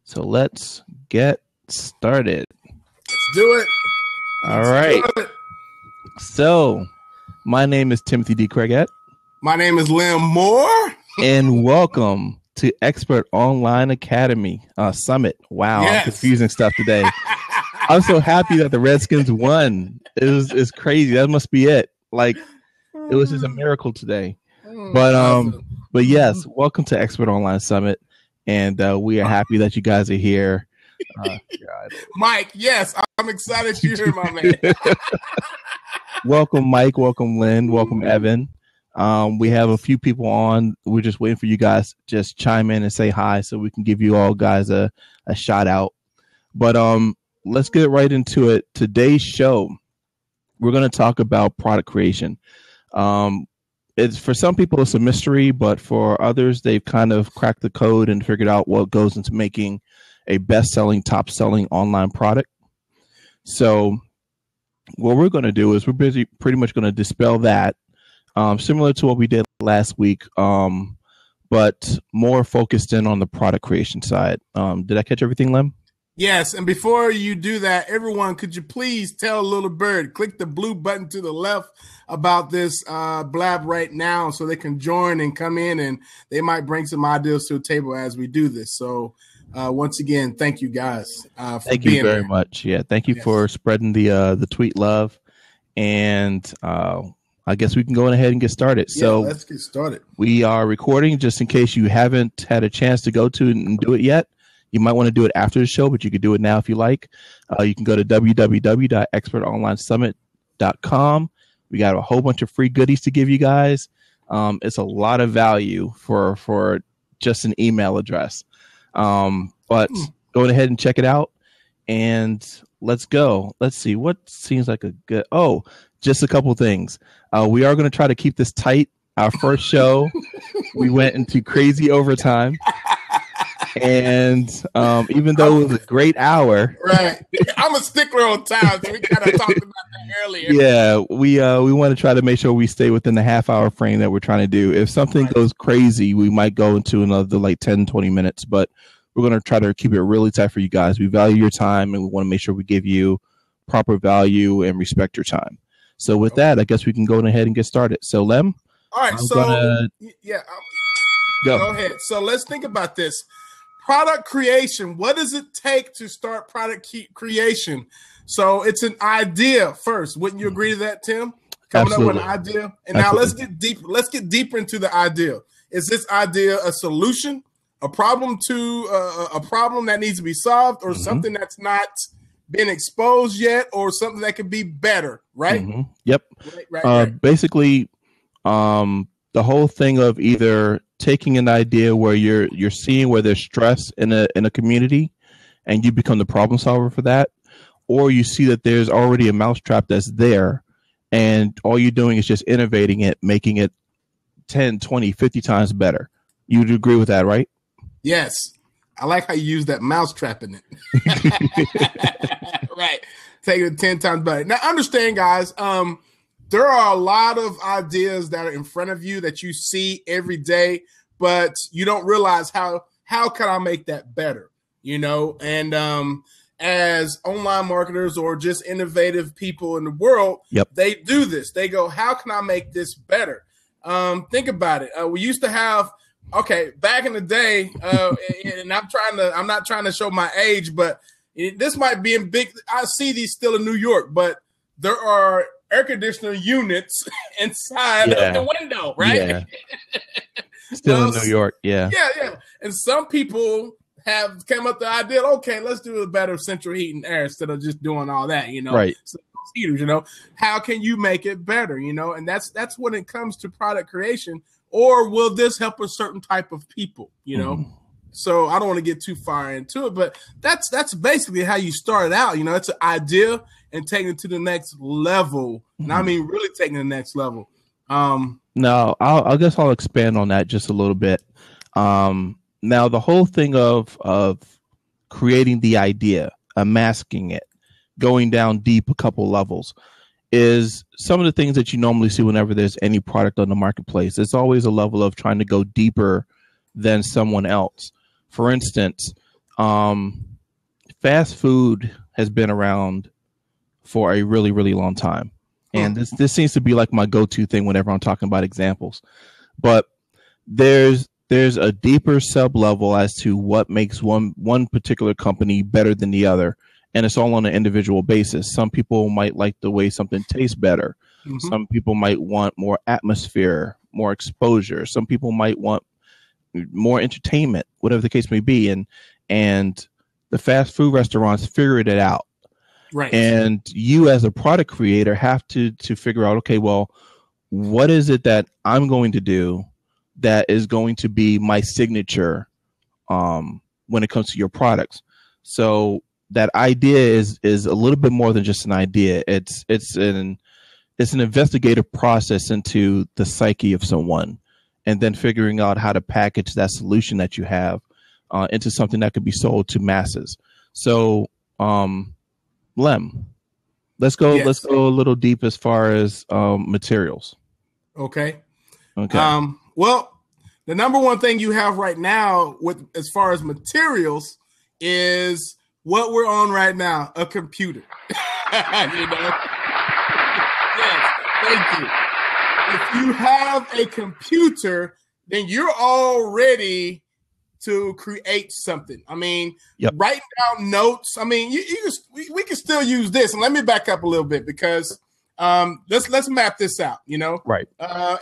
So let's get started. Let's do it. All right. So my name is Timothy D. Craigette. My name is Lim Moore. And welcome to Expert Online Academy Summit. Wow, yes. I'm confusing stuff today. I'm so happy that the Redskins won. It's crazy. That must be it. Like, it was just a miracle today. But yes, welcome to Expert Online Summit. And we are happy that you guys are here. Mike, yes, I'm excited you're here, my man. Welcome, Mike. Welcome, Lynn. Welcome, Evan. We have a few people on. We're just waiting for you guys to just chime in and say hi so we can give you all guys a shout out. But let's get right into it. Today's show, we're going to talk about product creation. It's for some people it's a mystery, but for others they've kind of cracked the code and figured out what goes into making a best-selling, top-selling online product. So what we're going to do is we're pretty much going to dispel that, similar to what we did last week, but more focused in on the product creation side. Did I catch everything, Lem? Yes, and before you do that, everyone, could you please tell Little Bird, click the blue button to the left about this blab right now so they can join and come in, and they might bring some ideas to the table as we do this. So once again, thank you guys for thank you very much. Yeah, thank you for spreading the tweet love, and I guess we can go ahead and get started. Yeah, so let's get started. We are recording just in case you haven't had a chance to go to and do it yet. You might want to do it after the show, but you could do it now if you like. You can go to www.expertonlinesummit.com. We got a whole bunch of free goodies to give you guys. It's a lot of value for just an email address. But go ahead and check it out, and let's go. Let's see what seems like a good. Oh, just a couple things. We are going to try to keep this tight. Our first show, we went into crazy overtime. And even though it was a great hour, right? I'm a stickler on time, so we kind of talked about that earlier. Yeah, we want to try to make sure we stay within the half-hour frame that we're trying to do. If something goes crazy, we might go into another like 10, 20 minutes, but we're going to try to keep it really tight for you guys. We value your time, and we want to make sure we give you proper value and respect your time. So with that, I guess we can go ahead and get started. So Lem, all right. Go ahead. So let's think about this. Product creation. What does it take to start product creation? So it's an idea first. Wouldn't you agree to that, Tim? Coming Absolutely. up with an idea. And now let's get deep. Let's get deeper into the idea. Is this idea a solution, a problem that needs to be solved, or something that's not been exposed yet, or something that could be better? Right. Mm-hmm. Yep. Right. Basically, the whole thing of either taking an idea where you're seeing where there's stress in a community and you become the problem solver for that, or you see that there's already a mousetrap that's there and all you're doing is just innovating it, making it 10, 20, 50 times better. You'd agree with that, right? Yes. I like how you use that mousetrap in it. Right. Taking it 10 times better. Now, understand, guys, there are a lot of ideas that are in front of you that you see every day, but you don't realize how can I make that better, you know? And as online marketers or just innovative people in the world, They do this. They go, how can I make this better? Think about it. We used to have, back in the day, and I'm not trying to show my age, but this might be in big, I see these still in New York, but there are air conditioner units inside of the window, right? Yeah. Still in New York, yeah. Yeah. And some people have came up with the idea, okay, let's do a better central heat and air instead of just doing all that, you know? Right. So heaters, you know? How can you make it better, you know? And that's when it comes to product creation, or will this help a certain type of people, you know? So I don't want to get too far into it, but that's basically how you start out, you know? It's an idea and taking it to the next level. And I mean, really taking it to the next level. No, I guess I'll expand on that just a little bit. Now, the whole thing of creating the idea, unmasking it, going down deep a couple levels, is some of the things that you normally see whenever there's any product on the marketplace. It's always a level of trying to go deeper than someone else. For instance, fast food has been around for a really, really long time. And this seems to be like my go-to thing whenever I'm talking about examples. But there's a deeper sub-level as to what makes one particular company better than the other. And it's all on an individual basis. Some people might like the way something tastes better. Mm-hmm. Some people might want more atmosphere, more exposure. Some people might want more entertainment, whatever the case may be. And the fast food restaurants figured it out. Right. And you as a product creator have to figure out, okay, well, what is it that I'm going to do that is going to be my signature when it comes to your products? So that idea is a little bit more than just an idea. It's an investigative process into the psyche of someone, and then figuring out how to package that solution that you have into something that could be sold to masses. So, Lem, let's go a little deep as far as materials. Okay. Well, the number one thing you have right now with as far as materials is what we're on right now, a computer. You know? Yes, thank you. If you have a computer, then you're all ready to create something. I mean, writing down notes. I mean, we can still use this. And let me back up a little bit because let's map this out. You know, right?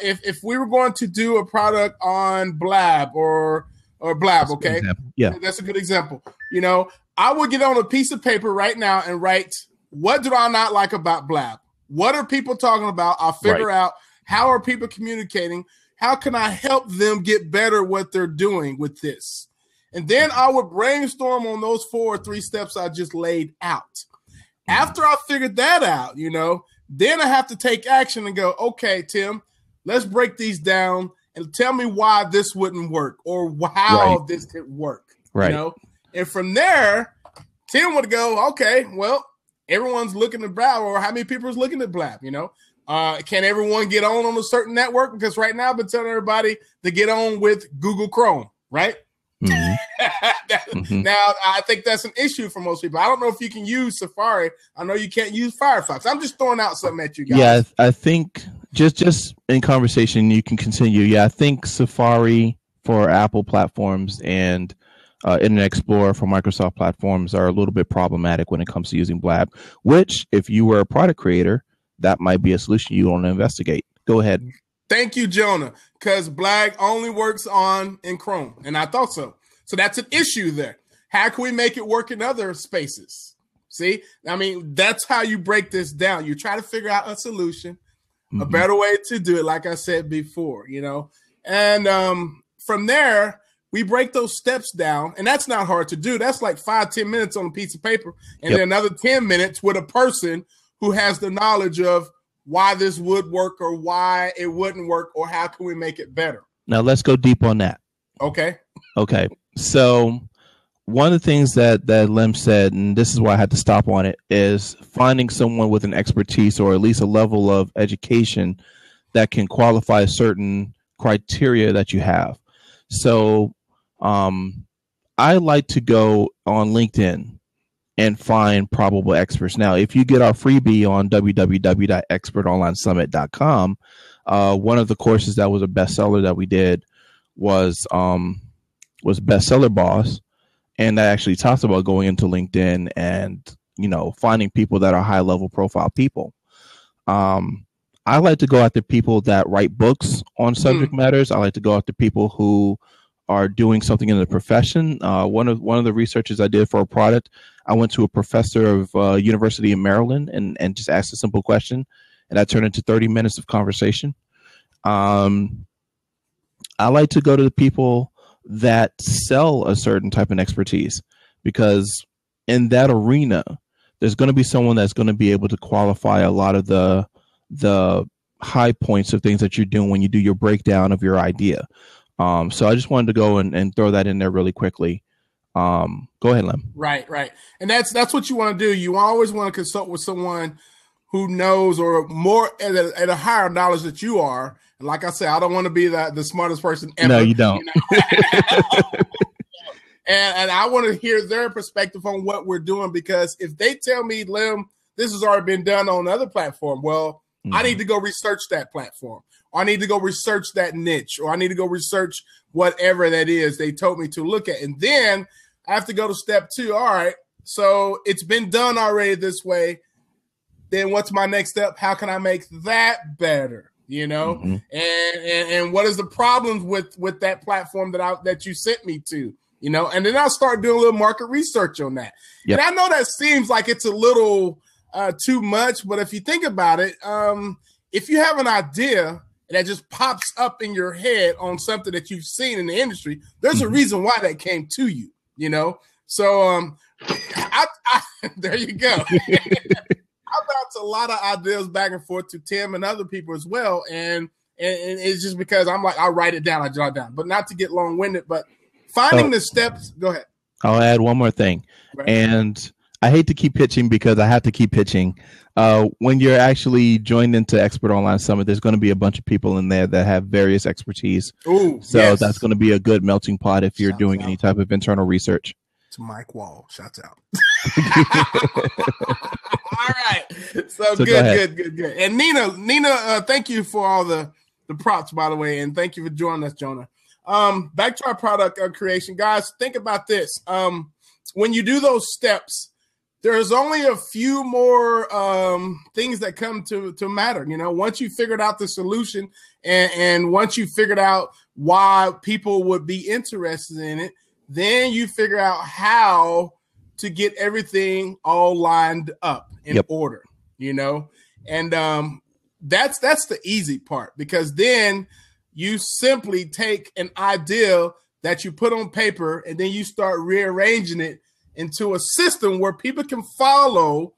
If we were going to do a product on Blab or Blab, okay, that's a good example. You know, I would get on a piece of paper right now and write, what do I not like about Blab? What are people talking about? I'll figure out how are people communicating. How can I help them get better what they're doing with this? And then I would brainstorm on those 4 or 3 steps I just laid out. After I figured that out, you know, then I have to take action and go, okay, Tim, let's break these down and tell me why this wouldn't work or how this could work. Right. You know? And from there, Tim would go, okay, well, everyone's looking at Blab, or how many people is looking at Blab, you know? Can everyone get on a certain network? Because right now I've been telling everybody to get on with Google Chrome, right? Mm-hmm. Now, I think that's an issue for most people. I don't know if you can use Safari. I know you can't use Firefox. I'm just throwing out something at you guys. Yeah, I think just in conversation, you can continue. Yeah, I think Safari for Apple platforms and Internet Explorer for Microsoft platforms are a little bit problematic when it comes to using Blab, which if you were a product creator, that might be a solution you want to investigate. Go ahead. Thank you, Jonah, because Blab only works in Chrome, and I thought so. So that's an issue there. How can we make it work in other spaces? See, I mean, that's how you break this down. You try to figure out a solution, a better way to do it, like I said before, you know. And from there, we break those steps down, and that's not hard to do. That's like 5-10 minutes on a piece of paper, and then another 10 minutes with a person who has the knowledge of why this would work or why it wouldn't work or how can we make it better. Now let's go deep on that. Okay. So one of the things that Lem said, and this is why I had to stop on it, is finding someone with an expertise or at least a level of education that can qualify certain criteria that you have. So I like to go on LinkedIn and find probable experts. Now, if you get our freebie on www.expertonlinesummit.com, one of the courses that was a bestseller that we did was Bestseller Boss, and that actually talks about going into LinkedIn and, you know, finding people that are high level profile people. I like to go after people that write books on subject matters. I like to go after people who are doing something in the profession. One of the researches I did for a product, I went to a professor of University of Maryland and just asked a simple question, and that turned into 30 minutes of conversation. I like to go to the people that sell a certain type of expertise, because in that arena, there's going to be someone that's going to be able to qualify a lot of the high points of things that you're doing when you do your breakdown of your idea. So I just wanted to go and throw that in there really quickly. Go ahead, Lem. Right. And that's what you want to do. You always want to consult with someone who knows or more at a higher knowledge that you are. And like I said, I don't want to be the smartest person ever. No, you don't. You know? And I want to hear their perspective on what we're doing, because if they tell me, Lim, this has already been done on another platform, well, I need to go research that platform. Or I need to go research that niche, or I need to go research whatever that is they told me to look at. And then I have to go to step 2. All right, so it's been done already this way. Then what's my next step? How can I make that better? You know, and what is the problems with that platform that you sent me to? You know, and then I'll start doing a little market research on that. Yep. And I know that seems like it's a little too much, but if you think about it, if you have an idea that just pops up in your head on something that you've seen in the industry, there's a reason why that came to you, you know? So there you go. I bounce a lot of ideas back and forth to Tim and other people as well. And it's just because I'm like, I'll write it down, I jot it down, but not to get long-winded, but finding the steps. Go ahead. I'll add one more thing. Right. And I hate to keep pitching because I have to keep pitching. When you're actually joined into Expert Online Summit, there's going to be a bunch of people in there that have various expertise. Ooh, so yes. That's going to be a good melting pot if you're doing any type of internal research. To Mike Wall, shouts out. All right, so good. And Nina, thank you for all the props, by the way, and thank you for joining us, Jonah. Back to our product creation, guys. Think about this. When you do those steps, there's only a few more things that come to matter. You know, once you figured out the solution and once you figured out why people would be interested in it, then you figure out how to get everything all lined up in order, you know? And that's the easy part, because then you simply take an idea that you put on paper and then you start rearranging it into a system where people can follow,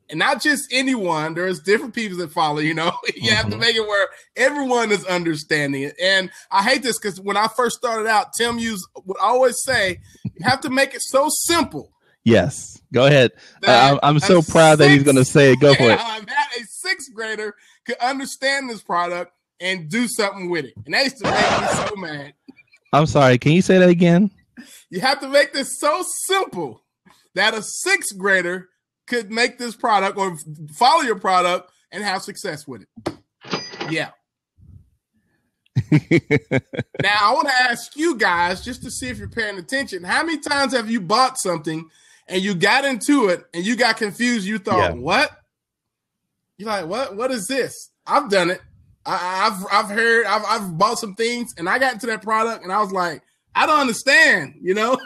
and not just anyone. There's different people that follow, you know. You have to make it where everyone is understanding it. And I hate this because when I first started out, Tim would always say, you have to make it so simple. Yes. Go ahead. I'm so proud that he's going to say it. Go for it. That a sixth grader could understand this product and do something with it. And that used to make me so mad. I'm sorry. Can you say that again? You have to make this so simple that a sixth grader could make this product or follow your product and have success with it. Yeah. Now, I want to ask you guys, just to see if you're paying attention, how many times have you bought something and you got into it and you got confused? You thought, what? You're like, what is this? I've done it. I've bought some things and I got into that product and I was like, I don't understand, you know?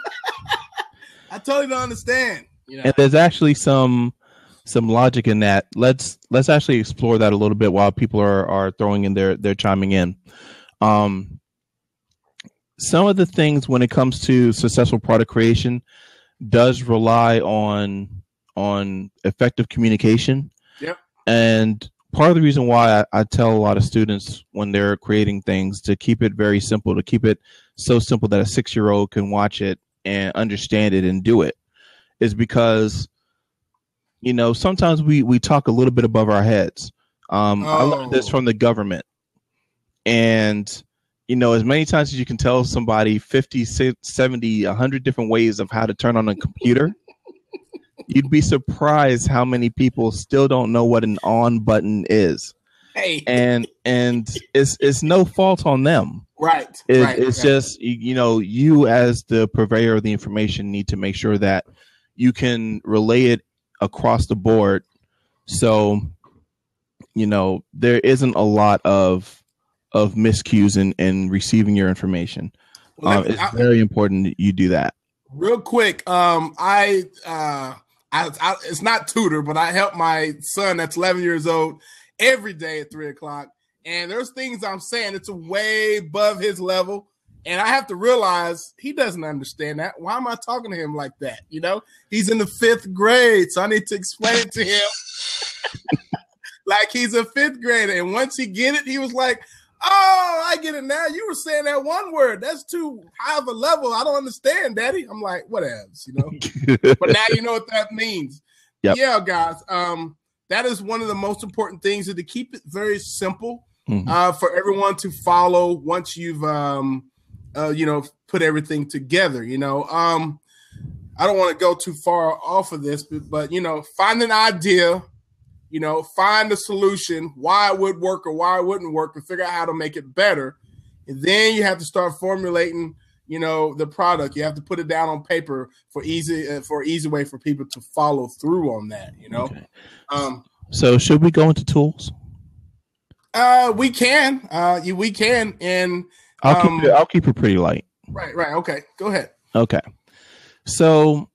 I totally don't understand. You know? And there's actually some logic in that. Let's actually explore that a little bit while people are throwing in their chiming in. Some of the things when it comes to successful product creation does rely on effective communication. Yep. And part of the reason why I tell a lot of students when they're creating things to keep it very simple, to keep it so simple that a 6-year-old can watch it and understand it and do it, is because, you know, sometimes we talk a little bit above our heads. I learned this from the government. And, you know, as many times as you can tell somebody 50, 70, 100 different ways of how to turn on a computer, you'd be surprised how many people still don't know what an on button is. Hey. And it's no fault on them. Right. It's just, you know, you as the purveyor of the information need to make sure that you can relay it across the board. So, you know, there isn't a lot of miscues in receiving your information. It's very important that you do that. Real quick, it's not tutor, but I help my son that's 11 years old every day at 3:00. And there's things I'm saying it's way above his level. And I have to realize he doesn't understand that. Why am I talking to him like that? You know, he's in the 5th grade, so I need to explain it to him like he's a 5th grader. And once he get it, he was like, oh, I get it now. You were saying that one word. That's too high of a level. I don't understand, Daddy. I'm like, what else, you know? But now you know what that means. Yep. Yeah, guys. That is one of the most important things, is to keep it very simple for everyone to follow once you've put everything together. I don't want to go too far off of this, but find an idea, find a solution, why it would work or why it wouldn't work, and figure out how to make it better. And then you have to start formulating, the product. You have to put it down on paper for easy way for people to follow through on that. Okay. So should we go into tools? We can, and I'll keep it pretty light. Right. Okay, go ahead. Okay. So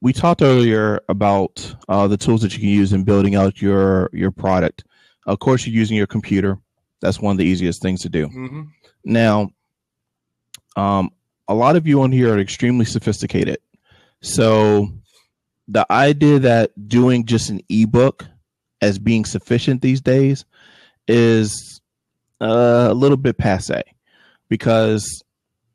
we talked earlier about the tools that you can use in building out your product. Of course, you're using your computer. That's one of the easiest things to do. Mm-hmm. Now, a lot of you on here are extremely sophisticated. So the idea that doing just an ebook as being sufficient these days is a little bit passé, because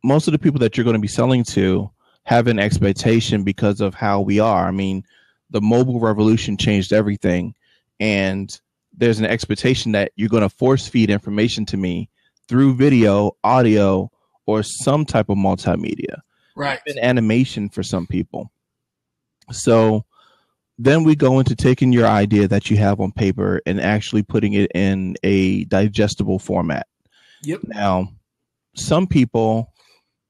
most of the people that you're going to be selling to have an expectation because of how we are. I mean, the mobile revolution changed everything, and there's an expectation that you're going to force feed information to me through video, audio, or some type of multimedia, right? Even animation for some people. So then we go into taking your idea that you have on paper and actually putting it in a digestible format. Yep. Now, some people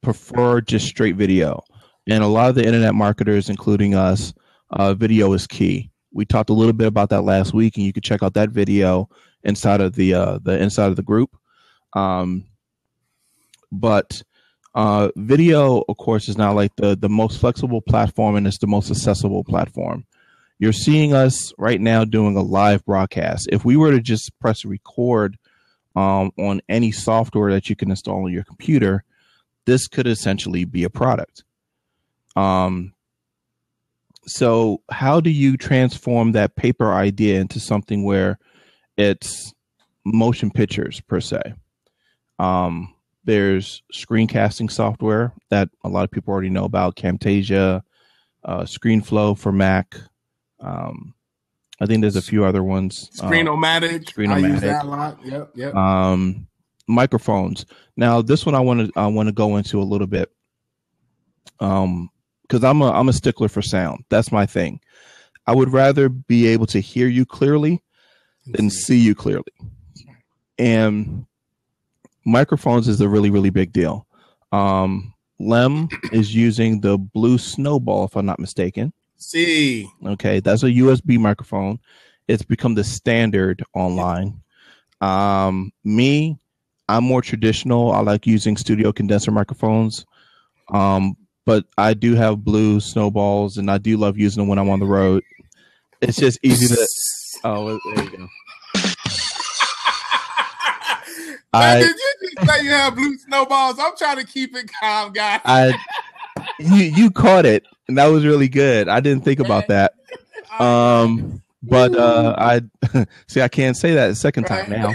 prefer just straight video. And a lot of the internet marketers, including us, video is key. We talked a little bit about that last week, and you could check out that video inside of the inside of the group. But video, of course, is not like the most flexible platform, and it's the most accessible platform. You're seeing us right now doing a live broadcast. If we were to just press record on any software that you can install on your computer, this could essentially be a product. So how do you transform that paper idea into something where it's motion pictures per se? There's screencasting software that a lot of people already know about, Camtasia, ScreenFlow for Mac. I think there's a few other ones. Screenomatic. I use that a lot. Yep. Microphones. Now, this one I want to go into a little bit, because I'm a stickler for sound. That's my thing. I would rather be able to hear you clearly than see you clearly. And microphones is a really, really big deal. Lem is using the Blue Snowball, if I'm not mistaken. See. Okay, that's a USB microphone. It's become the standard online. Me, I'm more traditional. I like using studio condenser microphones. But I do have Blue Snowballs, and I do love using them when I'm on the road. It's just easy to. Oh, there you go. Did you just say you have Blue Snowballs? I'm trying to keep it calm, guys. You caught it, and that was really good. I didn't think about that. But I see. I can't say that a second time now.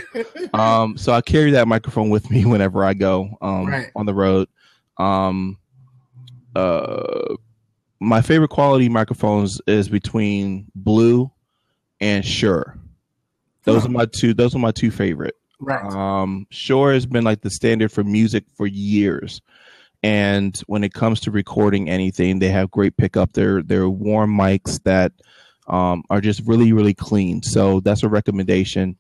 So I carry that microphone with me whenever I go on the road. My favorite quality microphones is between Blue and Shure. Those are my two favorite. Right. Shure has been like the standard for music for years. And when it comes to recording anything, they have great pickup. They're warm mics that are just really, really clean. So that's a recommendation.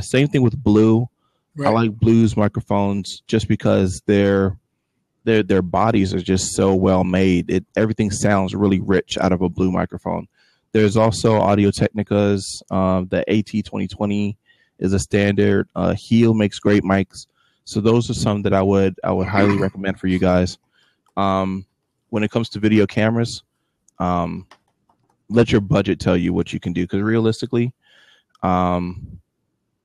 Same thing with Blue. Right. I like Blue's microphones just because their bodies are just so well made. Everything sounds really rich out of a Blue microphone. There's also Audio Technica's the AT2020 is a standard. Heel makes great mics. So those are some that I would highly recommend for you guys. When it comes to video cameras, let your budget tell you what you can do, because realistically,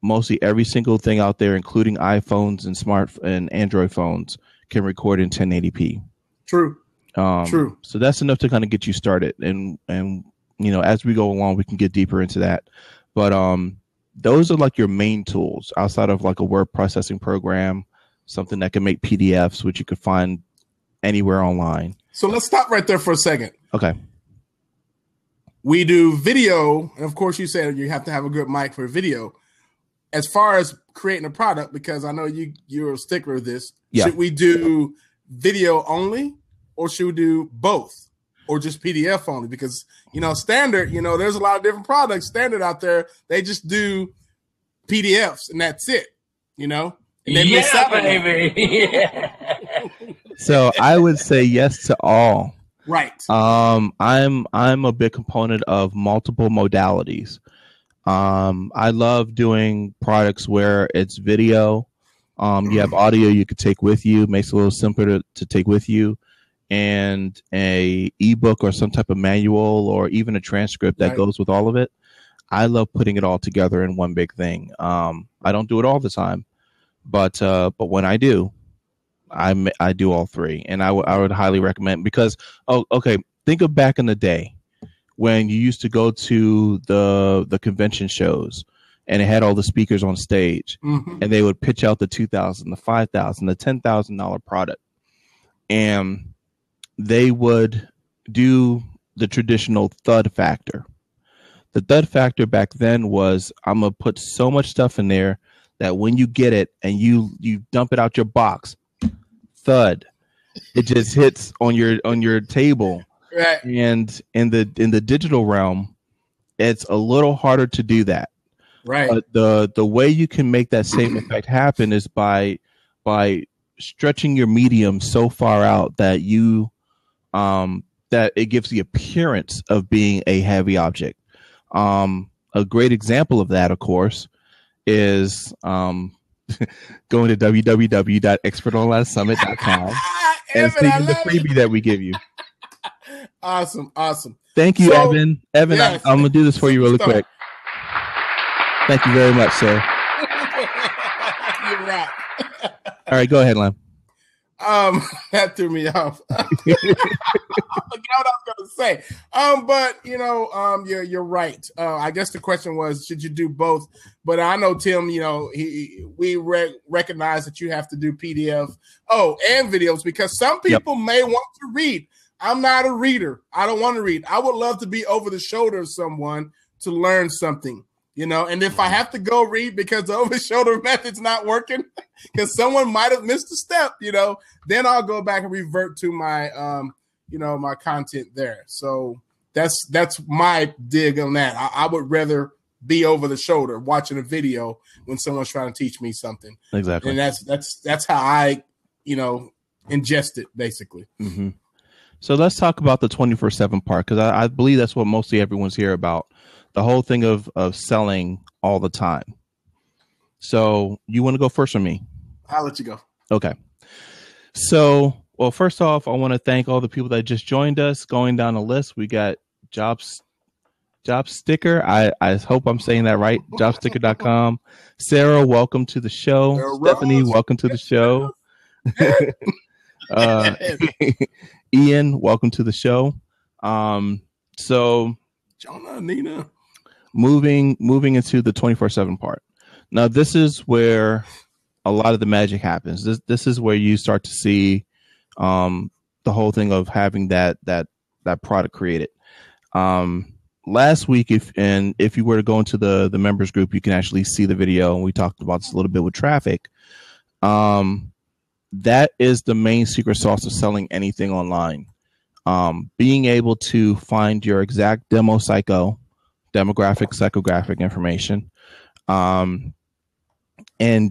mostly every single thing out there, including iPhones and Android phones, can record in 1080p. True. True. So that's enough to kind of get you started, and as we go along, we can get deeper into that. But those are like your main tools outside of like a word processing program, something that can make PDFs, which you could find anywhere online. So let's stop right there for a second. Okay. We do video, and of course you said you have to have a good mic for video. as far as creating a product, because I know you're a stickler with this, Yeah. should we do video only or should we do both or just PDF only? Because, standard, there's a lot of different products standard out there. They just do PDFs and that's it, And they miss out on baby. So I would say yes to all. Right. I'm a big component of multiple modalities. I love doing products where it's video. You have audio you could take with you, makes it a little simpler to take with you, and a ebook or some type of manual or even a transcript that goes with all of it. I love putting it all together in one big thing. I don't do it all the time, but when I do, I do all three, and I would highly recommend, because think of back in the day when you used to go to the convention shows and it had all the speakers on stage, and they would pitch out the $2,000, the $5,000, the $10,000 product, and they would do the traditional thud factor. The thud factor back then was, I'm gonna put so much stuff in there that when you get it and you dump it out your box, thud, it just hits on your table. Right. And in the digital realm, it's a little harder to do that. Right. But the way you can make that same effect happen is by stretching your medium so far out that that it gives the appearance of being a heavy object. A great example of that, of course, is going to www.expertonlinesummit.com and taking the freebie that we give you. Awesome. Thank you, Evan. Evan, yes. I'm going to do this for you really quick. Thank you very much, sir. You're right. All right, go ahead, Lem. That threw me off. I forgot what I was going to say. But you're right. I guess the question was, should you do both? But I know Tim, we recognize that you have to do PDF. And videos, because some people may want to read. I'm not a reader. I don't want to read. I would love to be over the shoulder of someone to learn something, and if I have to go read because the over shoulder method's not working, because someone might have missed a step, then I'll go back and revert to my, my content there. So that's my dig on that. I would rather be over the shoulder watching a video when someone's trying to teach me something. Exactly. And that's how I, ingest it basically. Mm-hmm. So let's talk about the 24/7 part, because I believe that's what mostly everyone's here about. The whole thing of selling all the time. So you want to go first or me? I'll let you go. Okay. So, well, first off, I want to thank all the people that just joined us. Going down the list, we got Job Sticker. I hope I'm saying that right. Jobsticker.com. Sarah, welcome to the show. Stephanie, welcome to the show. Ian, welcome to the show. So Jonah, Nina. Moving into the 24/7 part. Now, this is where a lot of the magic happens. This is where you start to see the whole thing of having that product created. Last week, if you were to go into the members group, you can actually see the video, and we talked about this a little bit with traffic. That is the main secret sauce of selling anything online. Being able to find your exact demographic, psychographic information, and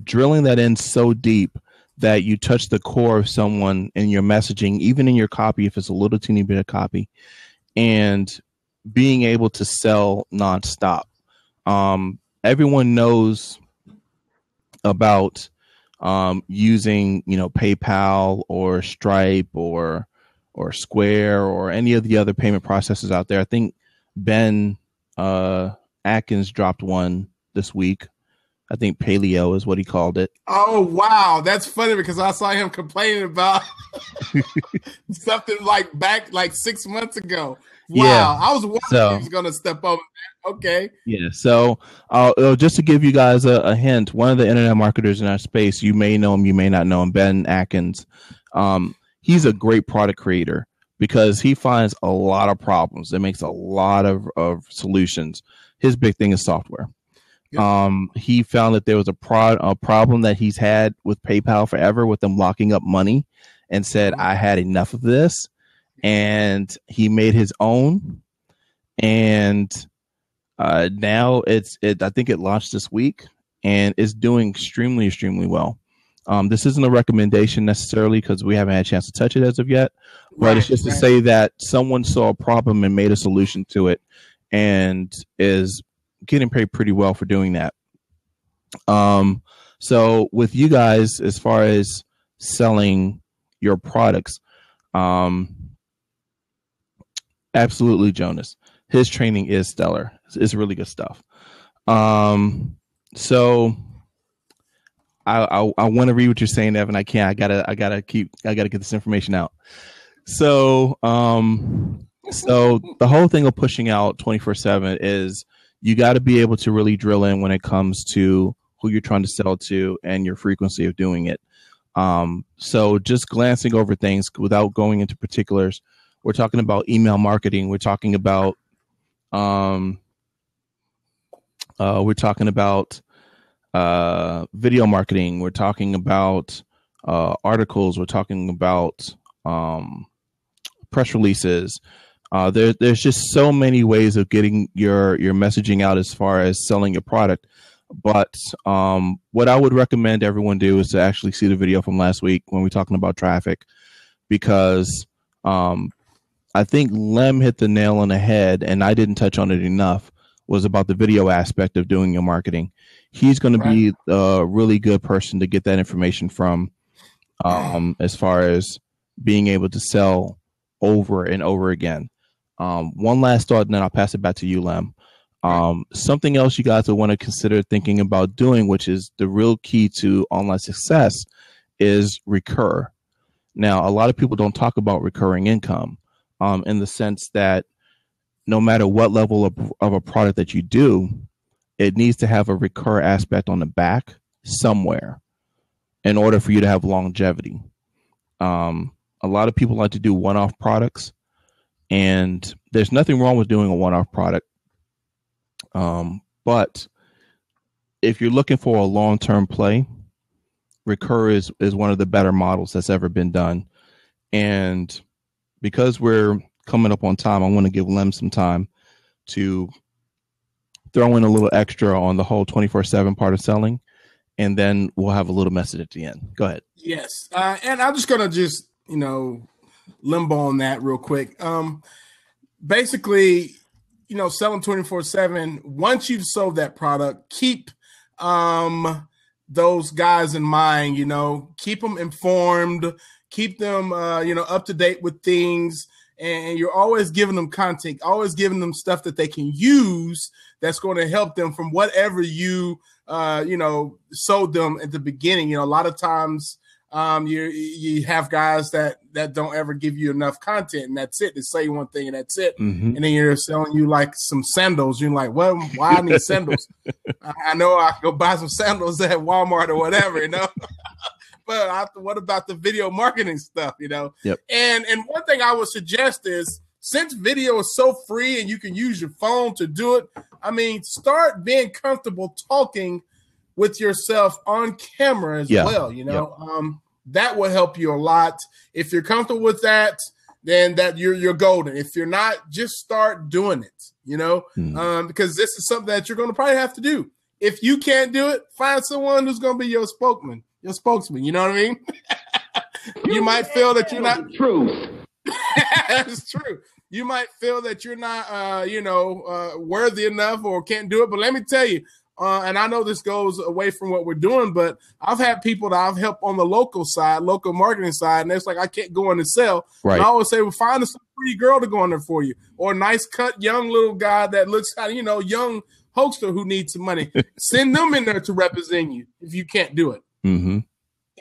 drilling that in so deep that you touch the core of someone in your messaging, even in your copy, if it's a little teeny bit of copy, and being able to sell nonstop. Everyone knows about using, PayPal or Stripe or Square or any of the other payment processors out there. I think Ben Atkins dropped one this week. I think Paleo is what he called it. Oh, wow. That's funny because I saw him complaining about something back 6 months ago. Wow. Yeah. I was wondering if he was going to step over that. Okay. Yeah. So just to give you guys a hint, one of the internet marketers in our space, you may know him, you may not know him, Ben Atkins. He's a great product creator because he finds a lot of problems. It makes a lot of solutions. His big thing is software. He found that there was a problem that he's had with PayPal forever with them locking up money, and said, I had enough of this. And he made his own. And now I think it launched this week and is doing extremely, extremely well. This isn't a recommendation necessarily because we haven't had a chance to touch it as of yet, but it's just to say that someone saw a problem and made a solution to it and is getting paid pretty well for doing that. So with you guys, as far as selling your products, absolutely, Jonas. His training is stellar. It's really good stuff. So I want to read what you're saying, Evan. I can't. I gotta get this information out. So so the whole thing of pushing out 24/7 is you got to be able to really drill in when it comes to who you're trying to sell to and your frequency of doing it. So just glancing over things without going into particulars, we're talking about email marketing. We're talking about video marketing. We're talking about articles. We're talking about press releases. There's just so many ways of getting your messaging out as far as selling your product. But what I would recommend everyone do is to actually see the video from last week when we're talking about traffic, because I think Lem hit the nail on the head, and I didn't touch on it enough, was about the video aspect of doing your marketing. He's going to be a really good person to get that information from, as far as being able to sell over and over again. One last thought, and then I'll pass it back to you, Lem. Something else you guys will want to consider thinking about doing, which is the real key to online success, is recur. Now, a lot of people don't talk about recurring income, in the sense that no matter what level of a product that you do, it needs to have a recur aspect on the back somewhere in order for you to have longevity. A lot of people like to do one-off products, and there's nothing wrong with doing a one-off product. But if you're looking for a long-term play, recur is one of the better models that's ever been done. And because we're coming up on time, I want to give Lem some time to throw in a little extra on the whole 24/7 part of selling, and then we'll have a little message at the end. Go ahead. Yes. And I'm just going to limbo on that real quick. Basically, selling 24/7, once you've sold that product, keep those guys in mind, keep them informed, keep them, up to date with things. And you're always giving them content, always giving them stuff that they can use that's going to help them from whatever you, sold them at the beginning. A lot of times you have guys that don't ever give you enough content, and that's it. They say one thing and that's it. Mm-hmm. And then you're selling you like some sandals. You're like, well, why I need sandals? I know I can go buy some sandals at Walmart or whatever, But what about the video marketing stuff, Yep. And one thing I would suggest is, since video is so free and you can use your phone to do it, start being comfortable talking with yourself on camera as well, Yep. That will help you a lot. If you're comfortable with that, then that you're golden. If you're not, just start doing it, because this is something that you're going to probably have to do. If you can't do it, find someone who's going to be your spokesman. You know what I mean? You might feel that you're not truth. That's true. You might feel that you're not, worthy enough or can't do it. But let me tell you, and I know this goes away from what we're doing, but I've had people that I've helped on the local marketing side, and it's like, I can't go in and sell. Right. And I always say, well, find a pretty girl to go in there for you, or a nice cut young little guy that looks, young hoster who needs some money. Send them in there to represent you if you can't do it. Mm-hmm.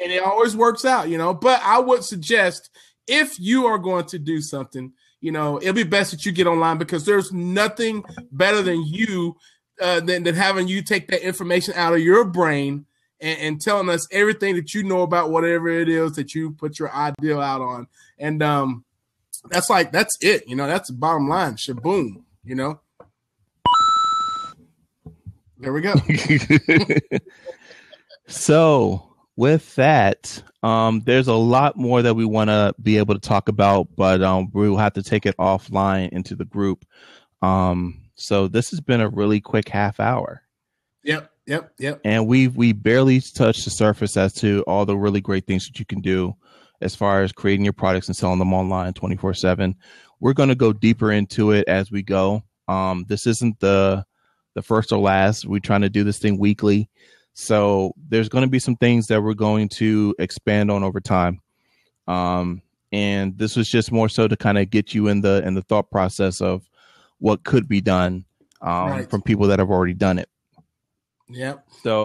And it always works out, But I would suggest, if you are going to do something, it'll be best that you get online, because there's nothing better than you than having you take that information out of your brain and telling us everything that you know about whatever it is that you put your idea out on. And that's it. That's the bottom line. Shaboom. There we go. So with that, there's a lot more that we want to be able to talk about, but we'll have to take it offline into the group. So this has been a really quick half hour. Yep. And we barely touched the surface as to all the really great things that you can do as far as creating your products and selling them online 24/7. We're going to go deeper into it as we go. This isn't the first or last. We're trying to do this thing weekly. So there's going to be some things that we're going to expand on over time. And this was just more so to kind of get you in the thought process of what could be done from people that have already done it. Yep. So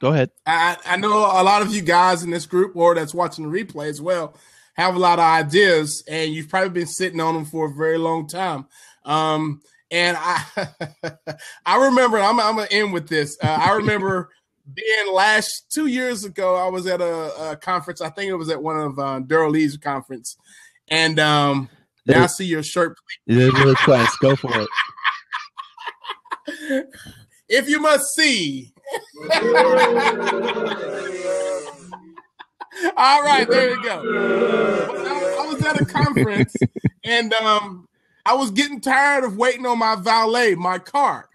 go ahead. I know a lot of you guys in this group or that's watching the replay as well have a lot of ideas, and you've probably been sitting on them for a very long time. And I remember, I'm going to end with this. I remember being 2 years ago, I was at a conference. I think it was at one of Daryl Lee's conference. And now I see your shirt. It is really quick. Go for it. If you must see. All right, there you go. I was at a conference, and I was getting tired of waiting on my valet, my car.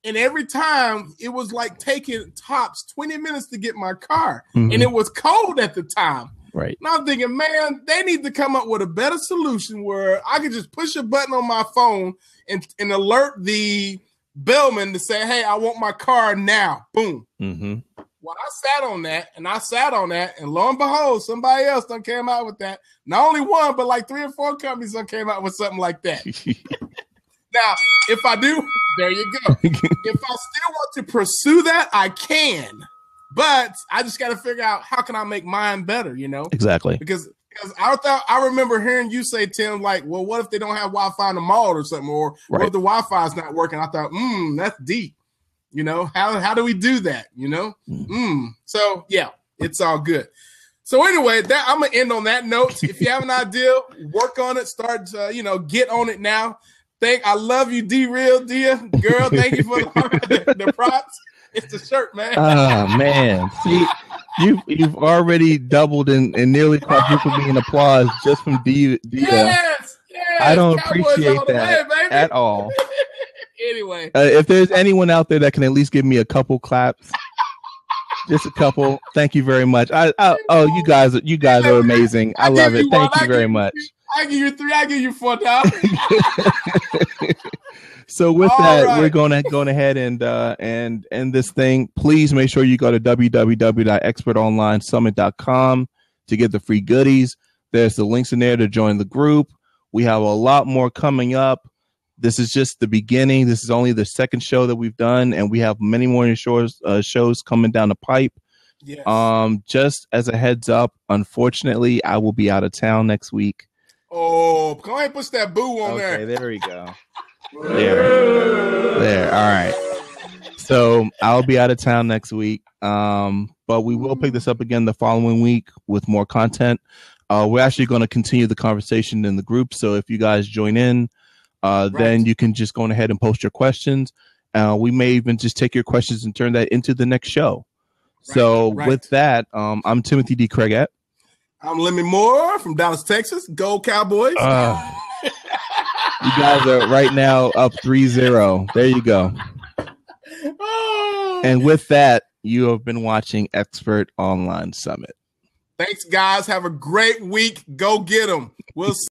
And every time it was like taking tops 20 minutes to get my car. Mm-hmm. And it was cold at the time. Right. And I'm thinking, man, they need to come up with a better solution where I could just push a button on my phone and alert the bellman to say, hey, I want my car now. Boom. Mm-hmm. Well, I sat on that, and lo and behold, somebody else done came out with that. Not only one, but like 3 or 4 companies done came out with something like that. Now, if I do, there you go. If I still want to pursue that, I can. But I just got to figure out how can I make mine better, you know? Exactly. Because I remember hearing you say, Tim, like, well, what if they don't have Wi-Fi in the mall or something? Or what if the Wi-Fi is not working? I thought, that's deep. You know, how do we do that? You know? So, yeah, it's all good. So anyway, I'm going to end on that note. If you have an idea, work on it. Start, get on it now. I love you, D-Real, Dia. Girl, thank you for the props. It's the shirt, man. Oh, man. See, you've already doubled and nearly quadrupled me in applause just from Dia. Yes. I don't appreciate that at all. Anyway. If there's anyone out there that can at least give me a couple claps, just a couple, thank you very much. You guys are amazing. I love it. Thank you very much. I give you 3. I give you 4 now. So with that, we're going to go ahead and end this thing. Please make sure you go to www.expertonlinesummit.com to get the free goodies. There's the links in there to join the group. We have a lot more coming up. This is just the beginning. This is only the second show that we've done, and we have many more shows coming down the pipe. Yes. Just as a heads up, unfortunately, I will be out of town next week. Oh, go ahead and push that boo on there. Okay, there we go. There. All right. So I'll be out of town next week, but we will pick this up again the following week with more content. We're actually going to continue the conversation in the group. So if you guys join in, then you can just go ahead and post your questions. We may even just take your questions and turn that into the next show. So with that, I'm Timothy D. Craigett. I'm Lemmy Moore from Dallas, Texas. Go Cowboys. You guys are right now up 3-0. There you go. And with that, you have been watching Expert Online Summit. Thanks, guys. Have a great week. Go get them. We'll see.